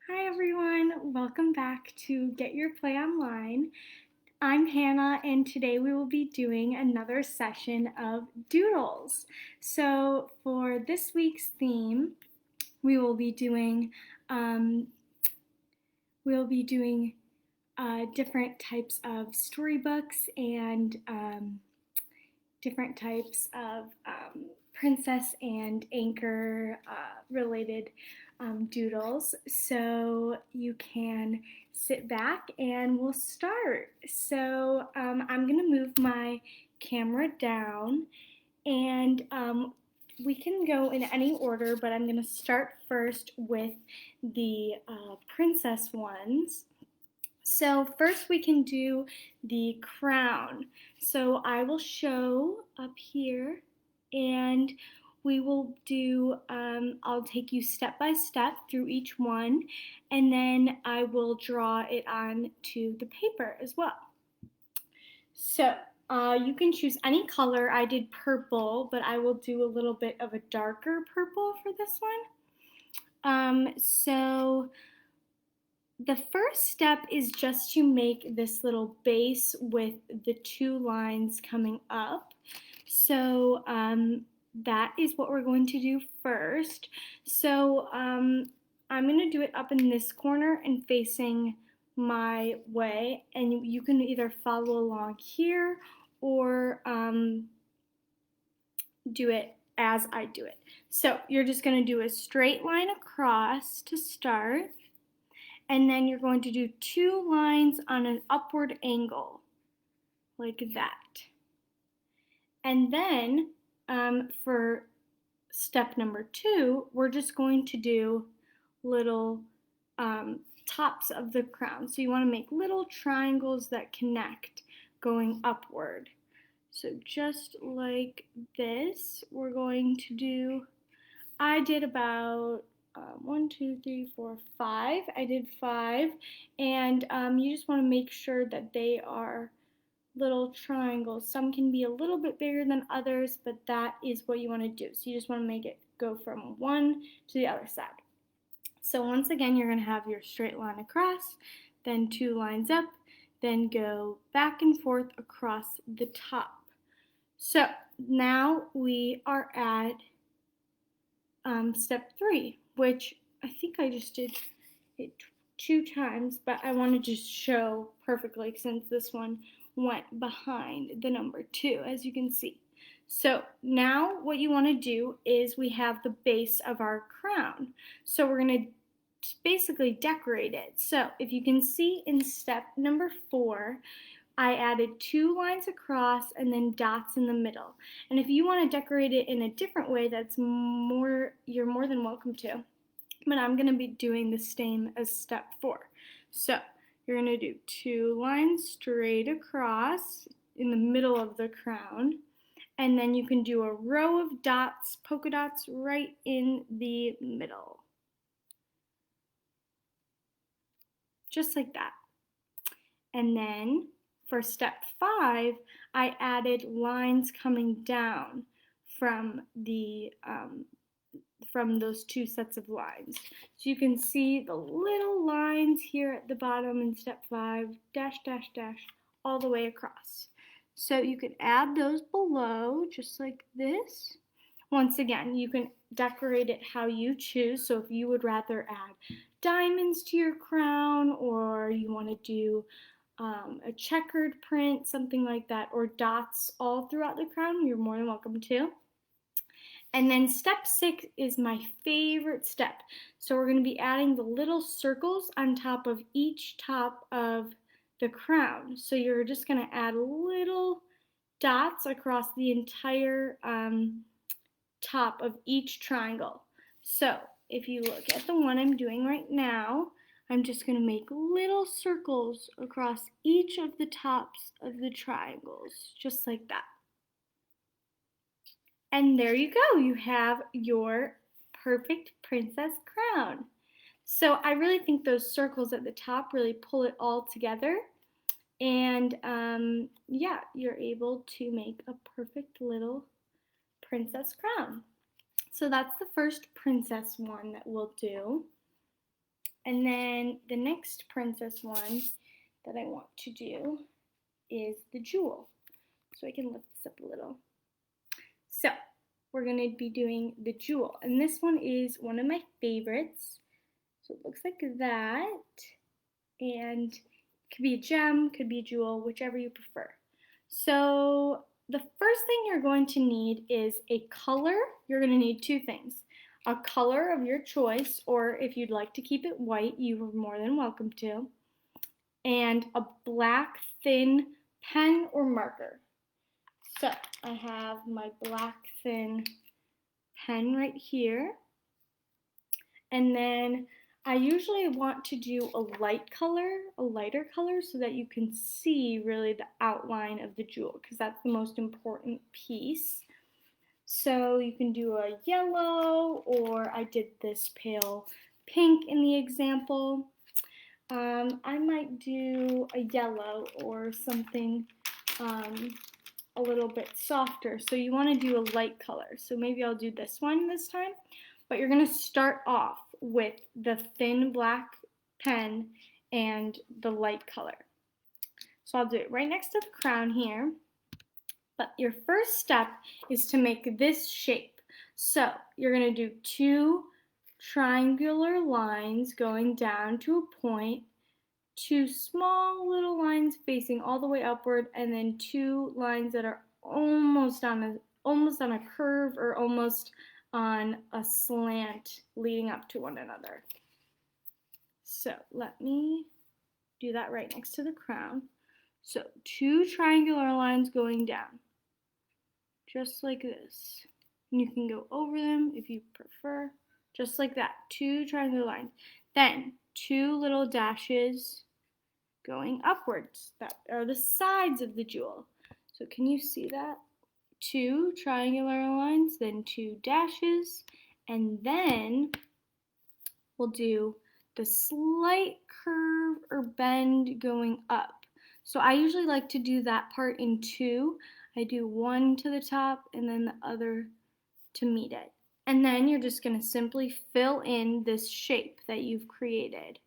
Hi everyone, welcome back to Get Your Play Online. I'm Hannah and today we will be doing another session of doodles. So for this week's theme, we will be doing um, we'll be doing different types of storybooks and different types of princess and anchor related doodles. So you can sit back and we'll start. So I'm going to move my camera down and we can go in any order, but I'm going to start first with the princess ones. So first we can do the crown. So I will show up here and we will do, I'll take you step by step through each one and then I will draw it on to the paper as well. So you can choose any color. I did purple, but I will do a little bit of a darker purple for this one. So the first step is just to make this little base with the two lines coming up. So that is what we're going to do first. So I'm going to do it up in this corner and facing my way, and you can either follow along here or do it as I do it. So you're just going to do a straight line across to start, and then you're going to do two lines on an upward angle, like that. And then for step number 2, we're just going to do little tops of the crown. So you want to make little triangles that connect going upward. So just like this, we're going to do, I did about 1, 2, 3, 4, 5. I did 5, and you just want to make sure that they are little triangles. Some can be a little bit bigger than others, but that is what you want to do. So you just want to make it go from one to the other side. So once again, you're going to have your straight line across, then two lines up, then go back and forth across the top. So now we are at step 3, which I think I just did it 2 times, but I want to just show perfectly since this one went behind the number 2, as you can see. So now what you want to do is we have the base of our crown. So we're going to basically decorate it. So if you can see in step number 4, I added 2 lines across and then dots in the middle. And if you want to decorate it in a different way, you're more than welcome to. But I'm going to be doing the same as step 4. So you're going to do 2 lines straight across in the middle of the crown. And then you can do a row of dots, polka dots, right in the middle. Just like that. And then for step 5, I added lines coming down from those 2 sets of lines. So you can see the little lines here at the bottom in step 5, dash, dash, dash, all the way across. So you can add those below, just like this. Once again, you can decorate it how you choose. So if you would rather add diamonds to your crown, or you want to do a checkered print, something like that, or dots all throughout the crown, you're more than welcome to. And then step 6 is my favorite step. So we're going to be adding the little circles on top of each top of the crown. So you're just going to add little dots across the entire top of each triangle. So if you look at the one I'm doing right now, I'm just going to make little circles across each of the tops of the triangles, just like that. And there you go, you have your perfect princess crown. So I really think those circles at the top really pull it all together. And yeah, you're able to make a perfect little princess crown. So that's the first princess one that we'll do. And then the next princess one that I want to do is the jewel. So I can lift this up a little. So we're going to be doing the jewel. And this one is one of my favorites. So it looks like that. And it could be a gem, could be a jewel, whichever you prefer. So the first thing you're going to need is a color. You're going to need two things. A color of your choice, or if you'd like to keep it white, you are more than welcome to. And a black thin pen or marker. So I have my black thin pen right here. And then I usually want to do a lighter color, so that you can see really the outline of the jewel, because that's the most important piece. So you can do a yellow, or I did this pale pink in the example. I might do a yellow or something a little bit softer. So you want to do a light color. So maybe I'll do this one this time. But you're going to start off with the thin black pen and the light color. So I'll do it right next to the crown here. But your first step is to make this shape. So you're going to do two triangular lines going down to a point, two small little lines facing all the way upward, and then two lines that are almost on a curve, or almost on a slant leading up to one another. So let me do that right next to the crown. So two triangular lines going down, just like this. And you can go over them if you prefer, just like that. Two triangular lines. Then two little dashes going upwards. That are the sides of the jewel. So can you see that? Two triangular lines, then two dashes, and then we'll do the slight curve or bend going up. So I usually like to do that part in two. I do one to the top and then the other to meet it. And then you're just going to simply fill in this shape that you've created,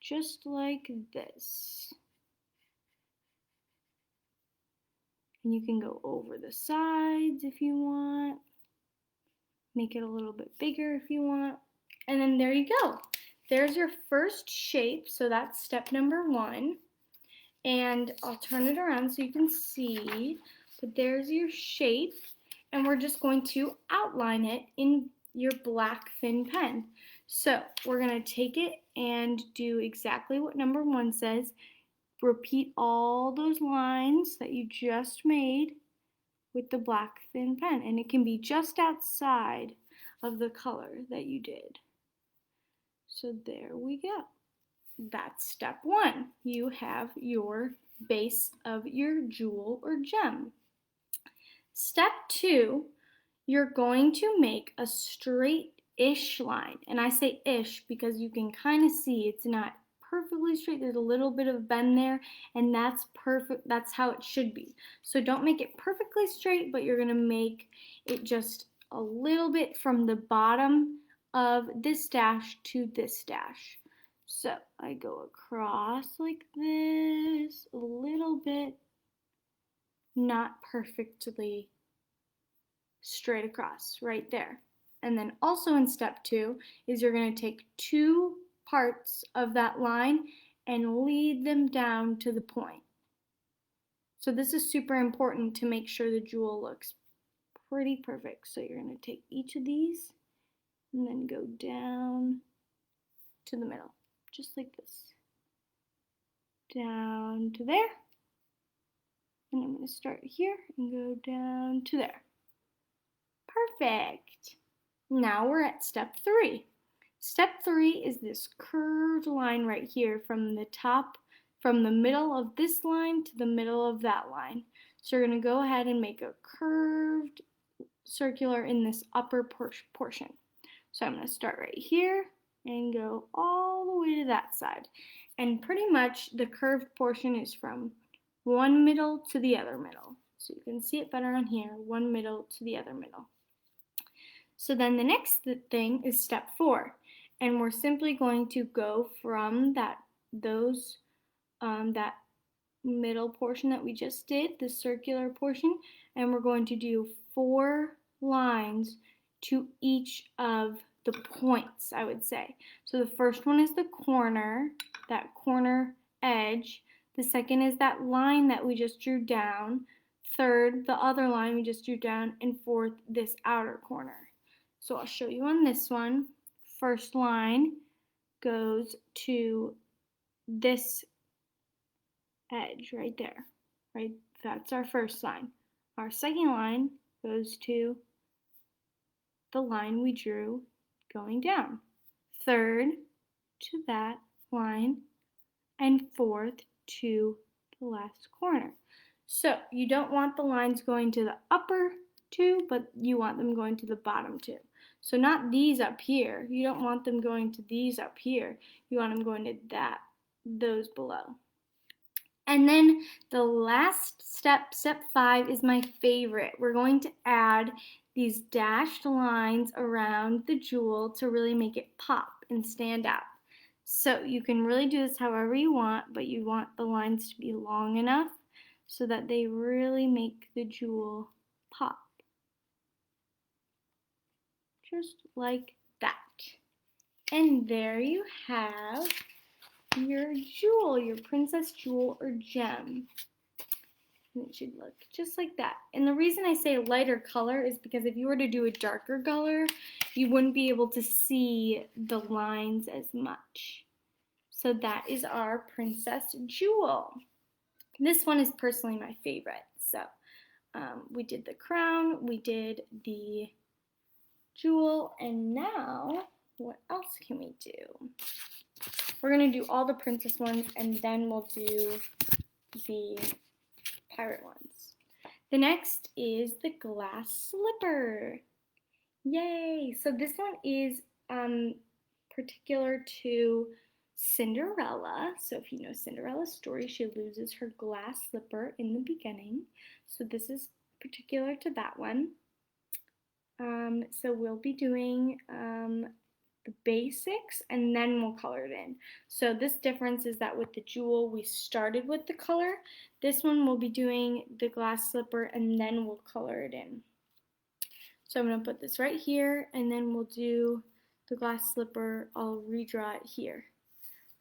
just like this. And you can go over the sides if you want. Make it a little bit bigger if you want. And then there you go. There's your first shape. So that's step number one. And I'll turn it around so you can see. But there's your shape. And we're just going to outline it in your black thin pen. So we're going to take it and do exactly what number one says. Repeat all those lines that you just made with the black thin pen, and it can be just outside of the color that you did. So there we go. That's step one. You have your base of your jewel or gem. Step two, you're going to make a straight-ish line, and I say ish because you can kind of see it's not perfectly straight. There's a little bit of bend there, and that's perfect. That's how it should be. So don't make it perfectly straight, but you're going to make it just a little bit from the bottom of this dash to this dash. So I go across like this, a little bit, not perfectly straight across, right there. And then also in step two is you're going to take two parts of that line and lead them down to the point. So this is super important to make sure the jewel looks pretty perfect. So you're going to take each of these and then go down to the middle, just like this. Down to there. And I'm going to start here and go down to there. Perfect. Now we're at step three. Step three is this curved line right here from the top, from the middle of this line to the middle of that line. So you're going to go ahead and make a curved circular in this upper portion. So I'm going to start right here and go all the way to that side. And pretty much the curved portion is from one middle to the other middle. So you can see it better on here, one middle to the other middle. So then the next thing is step four. And we're simply going to go from that middle portion that we just did, the circular portion, and we're going to do 4 lines to each of the points, I would say. So the first one is the corner, that corner edge. The second is that line that we just drew down. Third, the other line we just drew down. And fourth, this outer corner. So I'll show you on this one. First line goes to this edge right there, right? That's our first line. Our second line goes to the line we drew going down. Third to that line, and fourth to the last corner. So you don't want the lines going to the upper 2, but you want them going to the bottom 2. So not these up here. You don't want them going to these up here. You want them going to those below. And then the last step, step 5, is my favorite. We're going to add these dashed lines around the jewel to really make it pop and stand out. So you can really do this however you want, but you want the lines to be long enough so that they really make the jewel pop. Just like that. And there you have your jewel, your princess jewel or gem. And it should look just like that. And the reason I say a lighter color is because if you were to do a darker color, you wouldn't be able to see the lines as much. So that is our princess jewel. This one is personally my favorite. So we did the crown, we did the jewel, and now what else can we do? We're going to do all the princess ones, and then we'll do the pirate ones. The next is the glass slipper. Yay! So this one is particular to Cinderella. So if you know Cinderella's story, she loses her glass slipper in the beginning. So this is particular to that one. So we'll be doing the basics and then we'll color it in. So this difference is that with the jewel we started with the color. This one we'll be doing the glass slipper and then we'll color it in. So I'm going to put this right here and then we'll do the glass slipper. I'll redraw it here.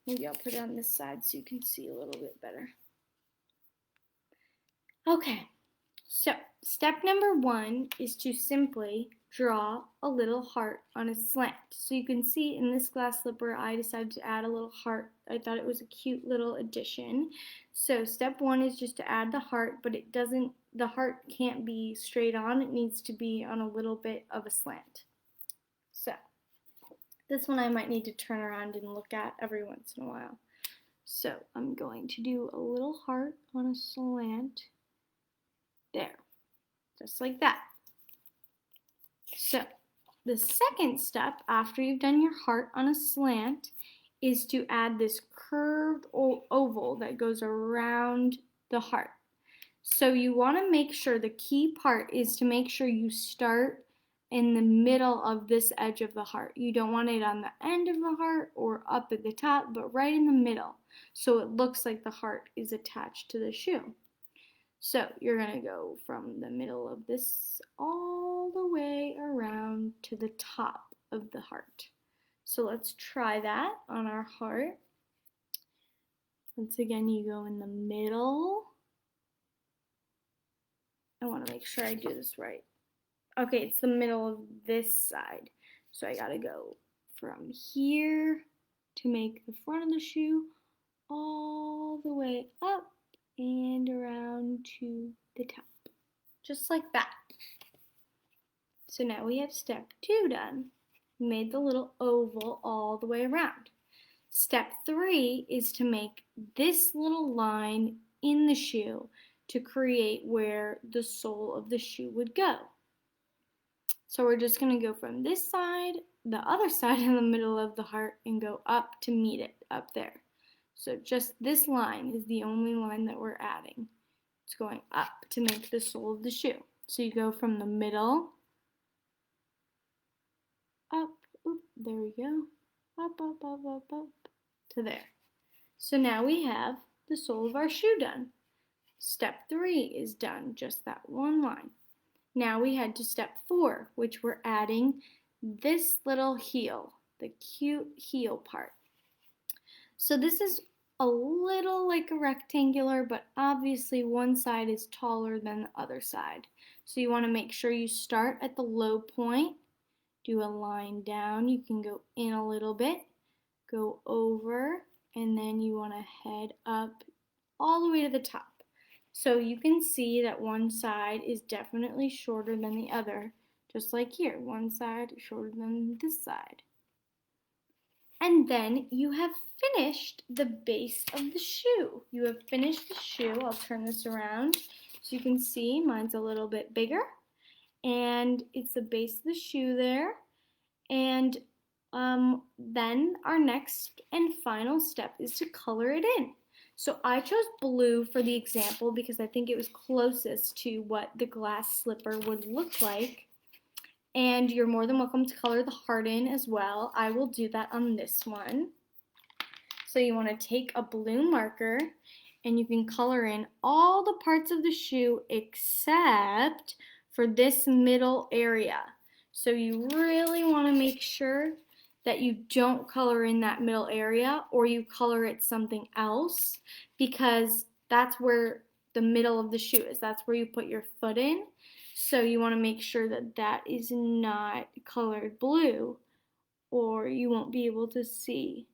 Maybe I'll put it on this side so you can see a little bit better. Okay, so step number 1 is to simply draw a little heart on a slant. So you can see in this glass slipper I decided to add a little heart. I thought it was a cute little addition. So step 1 is just to add the heart, but the heart can't be straight on. It needs to be on a little bit of a slant. So this one I might need to turn around and look at every once in a while. So I'm going to do a little heart on a slant. There, just like that. So the second step after you've done your heart on a slant is to add this curved oval that goes around the heart. So you want to make sure the key part is to make sure you start in the middle of this edge of the heart. You don't want it on the end of the heart or up at the top, but right in the middle so it looks like the heart is attached to the shoe. So you're going to go from the middle of this all the way around to the top of the heart. So let's try that on our heart. Once again, you go in the middle. I want to make sure I do this right. Okay, it's the middle of this side. So I got to go from here to make the front of the shoe all the way up and around to the top, just like that. So now we have step 2 done. We made the little oval all the way around. Step 3 is to make this little line in the shoe to create where the sole of the shoe would go. So we're just going to go from this side, the other side in the middle of the heart, and go up to meet it up there. So just this line is the only line that we're adding. It's going up to make the sole of the shoe. So you go from the middle, up, oop, there we go, up, up, up, up, up to there. So now we have the sole of our shoe done. Step 3 is done, just that one line. Now we head to step 4, which we're adding this little heel, the cute heel part. So this is a little like a rectangular, but obviously one side is taller than the other side. So you want to make sure you start at the low point, do a line down. You can go in a little bit, go over, and then you want to head up all the way to the top. So you can see that one side is definitely shorter than the other, just like here, one side shorter than this side. And then you have finished the base of the shoe. You have finished the shoe. I'll turn this around so you can see mine's a little bit bigger. And it's the base of the shoe there. And then our next and final step is to color it in. So I chose blue for the example because I think it was closest to what the glass slipper would look like. And you're more than welcome to color the heart in as well. I will do that on this one. So you want to take a blue marker and you can color in all the parts of the shoe except for this middle area. So you really want to make sure that you don't color in that middle area or you color it something else because that's where the middle of the shoe is. That's where you put your foot in. So you want to make sure that that is not colored blue or you won't be able to see.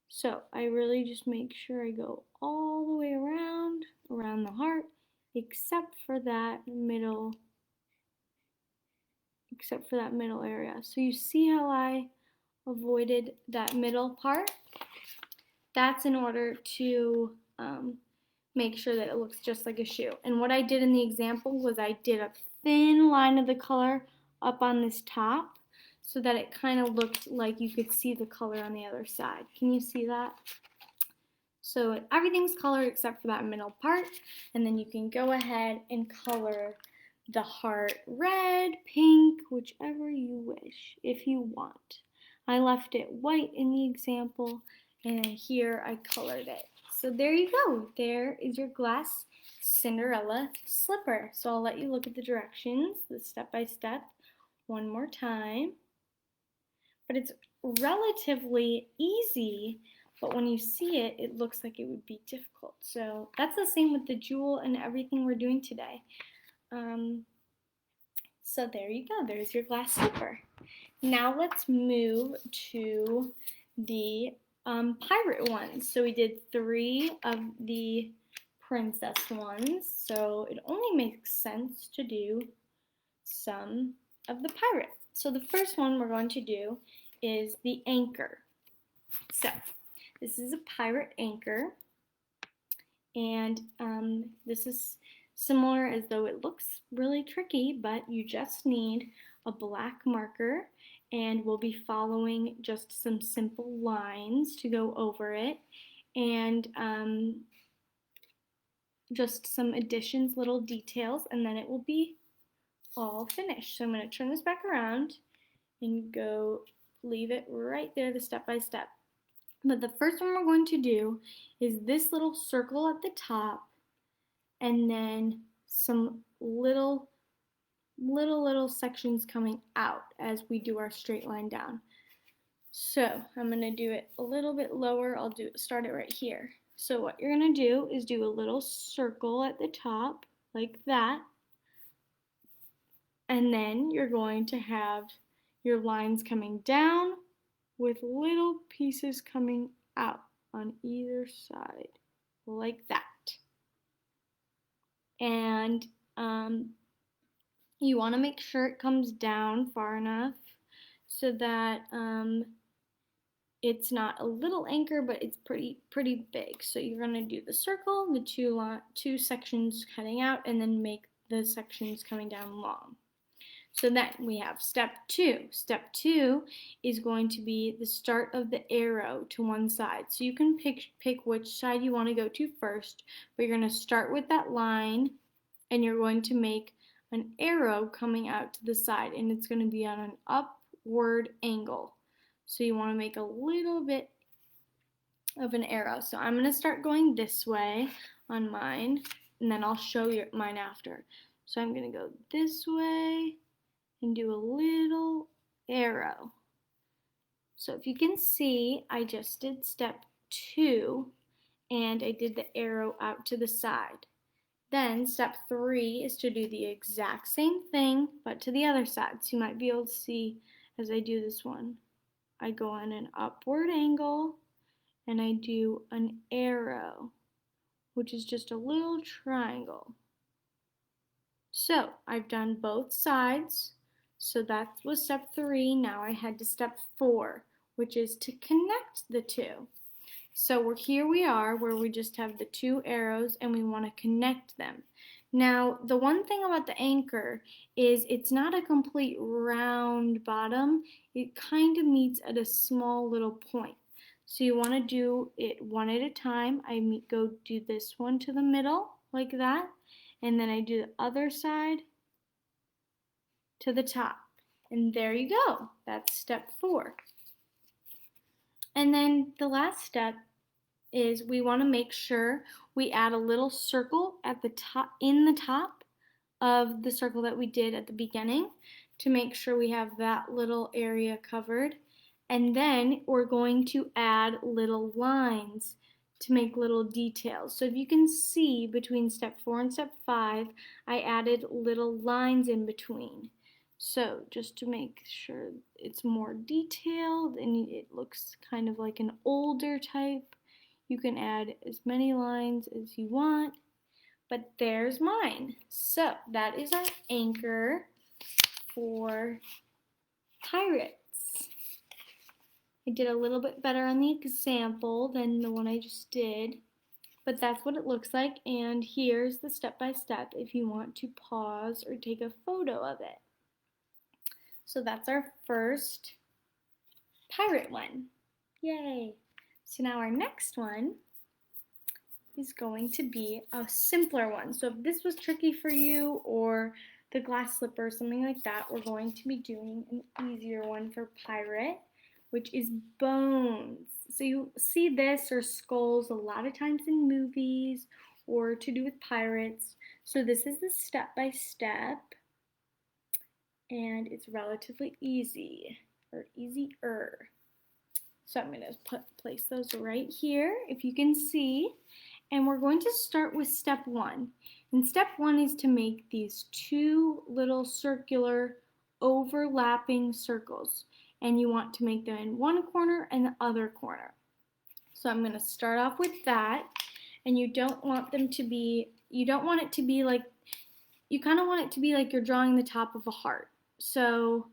So I really just make sure I go all the way around the heart, except for that middle area. So you see how I avoided that middle part? That's in order to make sure that it looks just like a shoe. And what I did in the example was I did a thin line of the color up on this top so that it kind of looked like you could see the color on the other side. Can you see that? So everything's colored except for that middle part, and then you can go ahead and color the heart red, pink, whichever you wish, if you want. I left it white in the example, and here I colored it. So there you go. There is your glass Cinderella slipper. So I'll let you look at the directions, the step-by-step, one more time. But it's relatively easy, but when you see it, it looks like it would be difficult. So that's the same with the jewel and everything we're doing today. So there you go. There's your glass slipper. Now let's move to the pirate ones. So we did 3 of the princess ones. So it only makes sense to do some of the pirate. So the first one we're going to do is the anchor. So this is a pirate anchor, and this is similar as though it looks really tricky, but you just need a black marker, and we'll be following just some simple lines to go over it, and just some additions, little details, and then it will be all finished. So I'm going to turn this back around and go leave it right there, the step-by-step. But the first one we're going to do is this little circle at the top, and then some little sections coming out as we do our straight line down. So I'm going to do it a little bit lower. I'll start it right here. So what you're going to do is do a little circle at the top like that, and then you're going to have your lines coming down with little pieces coming out on either side like that. And you want to make sure it comes down far enough so that it's not a little anchor, but it's pretty big. So you're going to do the circle, the two sections cutting out, and then make the sections coming down long. So then we have step 2. Step 2 is going to be the start of the arrow to one side. So you can pick which side you want to go to first, but you're going to start with that line, and you're going to make an arrow coming out to the side, and it's going to be on an upward angle. So you want to make a little bit of an arrow. So I'm going to start going this way on mine, and then I'll show you mine after. So I'm going to go this way and do a little arrow. So if you can see, I just did step 2 and I did the arrow out to the side. Then step 3 is to do the exact same thing but to the other side. So you might be able to see as I do this one. I go on an upward angle and I do an arrow, which is just a little triangle. So I've done both sides. So that was step 3. Now I head to step 4, which is to connect the two. So here we are where we just have the 2 arrows and we want to connect them. Now, the one thing about the anchor is it's not a complete round bottom. It kind of meets at a small little point. So you want to do it one at a time. I go do this one to the middle like that, and then I do the other side to the top. And there you go. That's step 4. And then the last step is we want to make sure we add a little circle at the top, in the top of the circle that we did at the beginning, to make sure we have that little area covered. And then we're going to add little lines to make little details. So if you can see between step 4 and step 5, I added little lines in between. So just to make sure it's more detailed and it looks kind of like an older type, you can add as many lines as you want, but there's mine. So that is our anchor for pirates. I did a little bit better on the example than the one I just did, but that's what it looks like, and here's the step-by-step if you want to pause or take a photo of it. So that's our first pirate one. Yay! So now our next one is going to be a simpler one. So if this was tricky for you, or the glass slipper, something like that, we're going to be doing an easier one for pirate, which is bones. So you see this or skulls a lot of times in movies or to do with pirates. So this is the step-by-step, and it's relatively easy, or easier. So I'm going to place those right here, if you can see. And we're going to start with step 1. And step 1 is to make these 2 little circular overlapping circles. And you want to make them in one corner and the other corner. So I'm going to start off with that. And you don't want them to be, you don't want it to be like, you kind of want it to be like you're drawing the top of a heart. So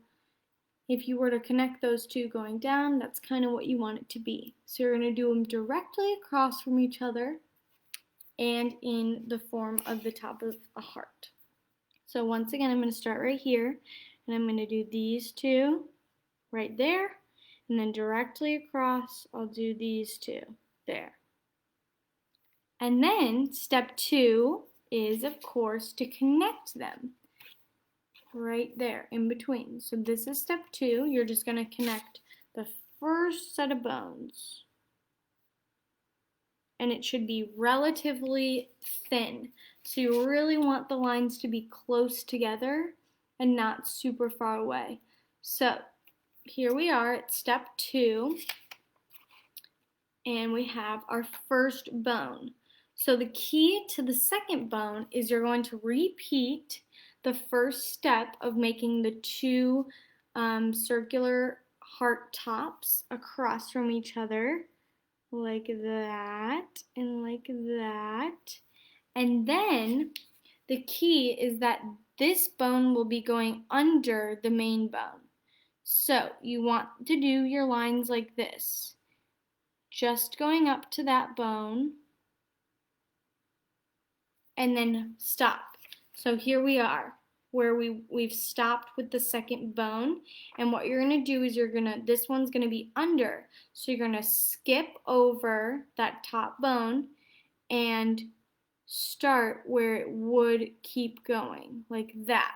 if you were to connect those 2 going down, that's kind of what you want it to be. So you're going to do them directly across from each other and in the form of the top of a heart. So once again, I'm going to start right here, and I'm going to do these 2 right there, and then directly across, I'll do these 2 there. And then step 2 is, of course, to connect them right there in between. So this is step 2. You're just going to connect the first set of bones. And it should be relatively thin. So you really want the lines to be close together and not super far away. So here we are at step 2. And we have our first bone. So the key to the second bone is you're going to repeat the first step of making the 2 circular heart tops across from each other, like that and like that. And then the key is that this bone will be going under the main bone. So you want to do your lines like this, just going up to that bone and then stop. So here we are, where we've stopped with the second bone, and what you're going to do is this one's going to be under, so you're going to skip over that top bone and start where it would keep going, like that.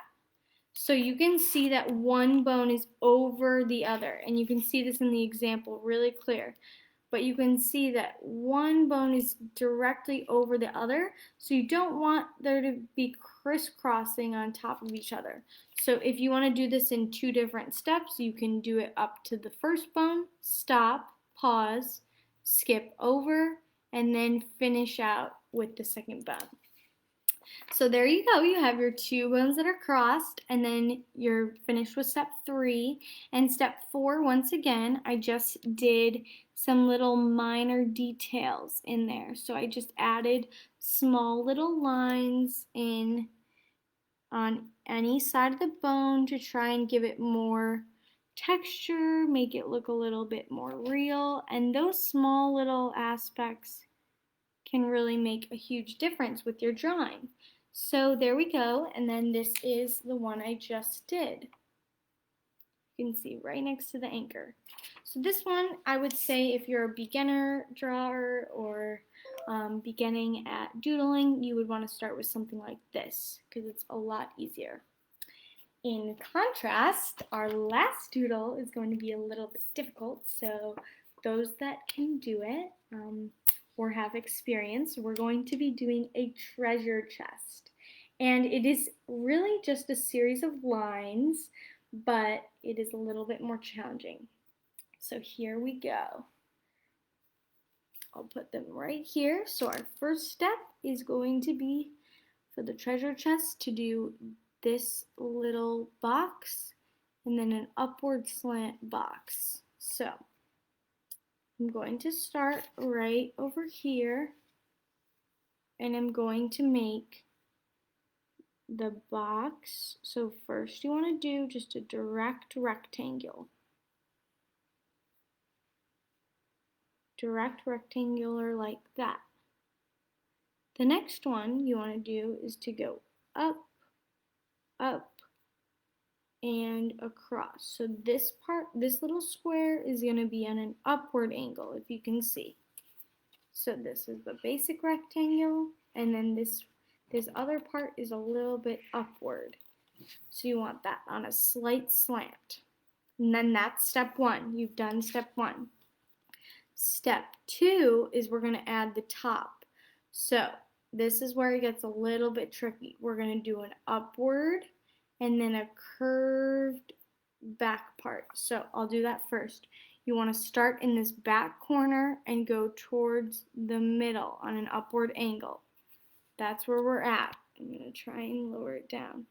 So you can see that one bone is over the other, and you can see this in the example really clear. But you can see that one bone is directly over the other, so you don't want there to be crisscrossing on top of each other. So if you want to do this in 2 different steps, you can do it up to the first bone, stop, pause, skip over, and then finish out with the second bone. So there you go, you have your 2 bones that are crossed, and then you're finished with step 3. And step 4, once again, I just did some little minor details in there. So I just added small little lines in on any side of the bone to try and give it more texture, make it look a little bit more real, and those small little aspects can really make a huge difference with your drawing. So there we go, and then this is the one I just did. You can see right next to the anchor. So this one, I would say if you're a beginner drawer or beginning at doodling, you would want to start with something like this because it's a lot easier. In contrast, our last doodle is going to be a little bit difficult, so those that can do it or have experience, we're going to be doing a treasure chest. And it is really just a series of lines, but it is a little bit more challenging. So here we go. I'll put them right here. So our first step is going to be for the treasure chest to do this little box and then an upward slant box. So I'm going to start right over here and I'm going to make the box. So first you want to do just a direct rectangular like that. The next one you want to do is to go up, up, and across. So this part, this little square is going to be on an upward angle, if you can see. So this is the basic rectangle, and then this other part is a little bit upward. So you want that on a slight slant. And then that's step 1. You've done step 1. Step 2 is we're going to add the top. So this is where it gets a little bit tricky. We're going to do an upward and then a curved back part. So I'll do that first. You want to start in this back corner and go towards the middle on an upward angle. That's where we're at. I'm going to try and lower it down.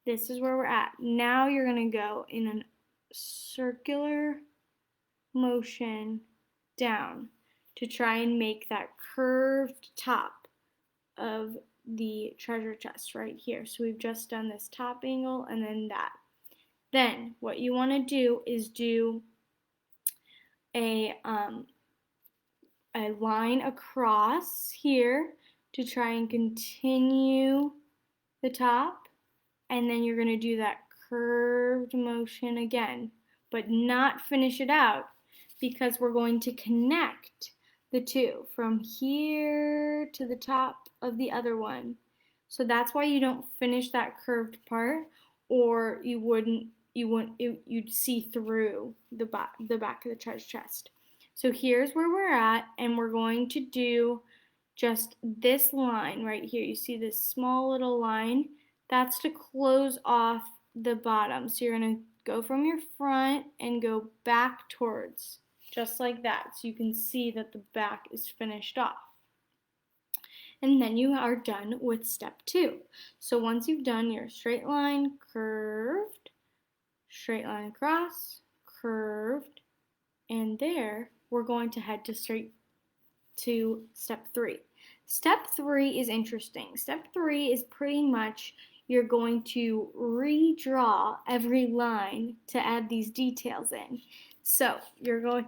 This is where we're at. Now you're going to go in a circular motion down to try and make that curved top of the treasure chest right here. So we've just done this top angle and then that. Then what you want to do is do a line across here to try and continue the top, and then you're going to do that curved motion again, but not finish it out because we're going to connect the two from here to the top of the other one. So that's why you don't finish that curved part, or you'd see through the back of the treasure chest. So here's where we're at, and we're going to do just this line right here. You see this small little line? That's to close off the bottom. So you're going to go from your front and go back towards, just like that. So you can see that the back is finished off. And then you are done with step 2. So once you've done your straight line, curved, straight line across, curved, and there, we're going to head to step 3. Step 3 is interesting. Step 3 is pretty much you're going to redraw every line to add these details in. So you're going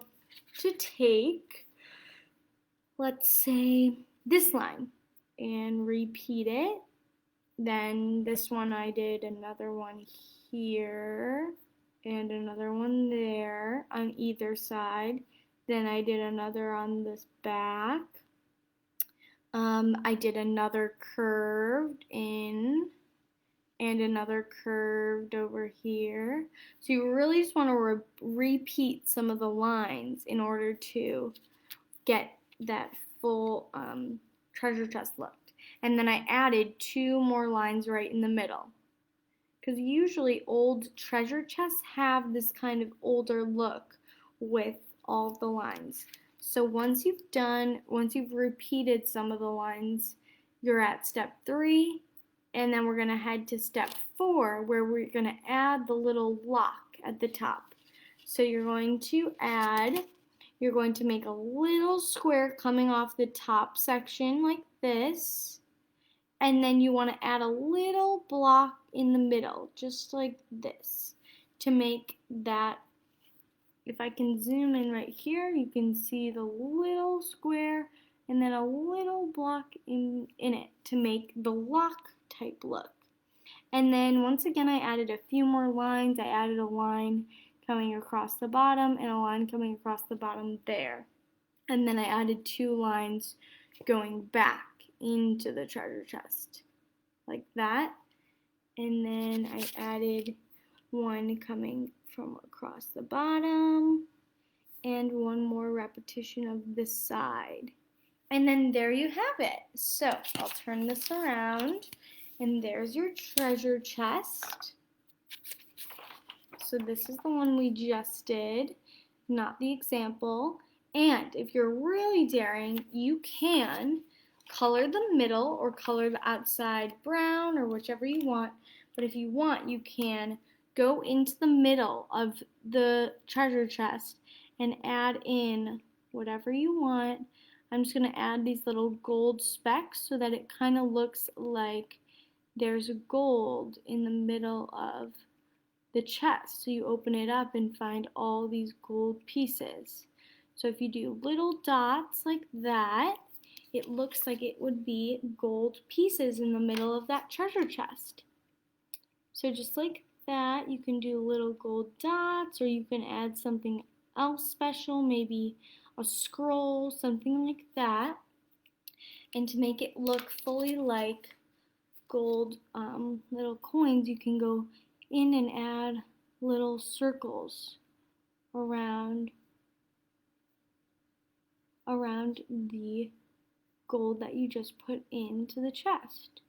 to take, let's say, this line and repeat it. Then this one I did another one here and another one there on either side. Then I did another on this back. I did another curved in and another curved over here. So you really just want to repeat some of the lines in order to get that full treasure chest look. And then I added 2 more lines right in the middle. Because usually old treasure chests have this kind of older look with all the lines. So once you've repeated some of the lines, you're at step 3, and then we're going to head to step 4 where we're going to add the little lock at the top. So you're going to make a little square coming off the top section like this. And then you want to add a little block in the middle, just like this, to make that. If I can zoom in right here, you can see the little square and then a little block in it to make the lock type look. And then once again, I added a few more lines. I added a line coming across the bottom and a line coming across the bottom there. And then I added 2 lines going back into the treasure chest like that. And then I added one coming from across the bottom and one more repetition of this side. And then there you have it. So I'll turn this around and there's your treasure chest. So this is the one we just did, not the example. And if you're really daring, you can color the middle or color the outside brown or whichever you want. But if you want, you can go into the middle of the treasure chest and add in whatever you want. I'm just going to add these little gold specks so that it kind of looks like there's gold in the middle of the chest. So you open it up and find all these gold pieces. So if you do little dots like that, it looks like it would be gold pieces in the middle of that treasure chest. So just like that, you can do little gold dots, or you can add something else special, maybe a scroll, something like that. And to make it look fully like gold little coins, you can go in and add little circles around the gold that you just put into the chest.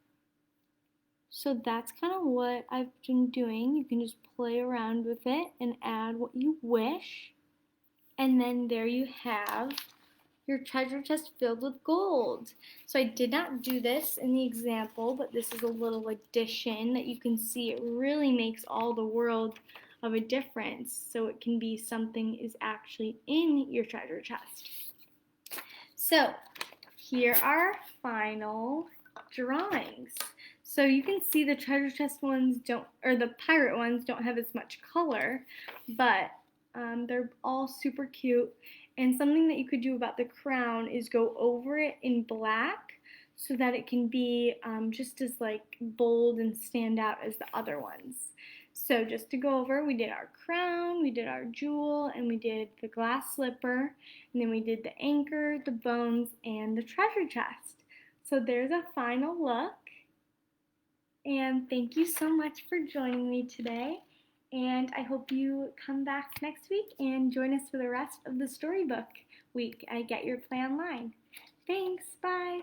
So that's kind of what I've been doing. You can just play around with it and add what you wish. And then there you have your treasure chest filled with gold. So I did not do this in the example, but this is a little addition that you can see. It really makes all the world of a difference. So it can be something is actually in your treasure chest. So here are final drawings. So you can see the treasure chest ones the pirate ones don't have as much color, but they're all super cute. And something that you could do about the crown is go over it in black so that it can be just as like bold and stand out as the other ones. So just to go over, we did our crown, we did our jewel, and we did the glass slipper, and then we did the anchor, the bones, and the treasure chest. So there's a final look. And thank you so much for joining me today. And I hope you come back next week and join us for the rest of the storybook week at Get Your Play Online. Thanks, bye.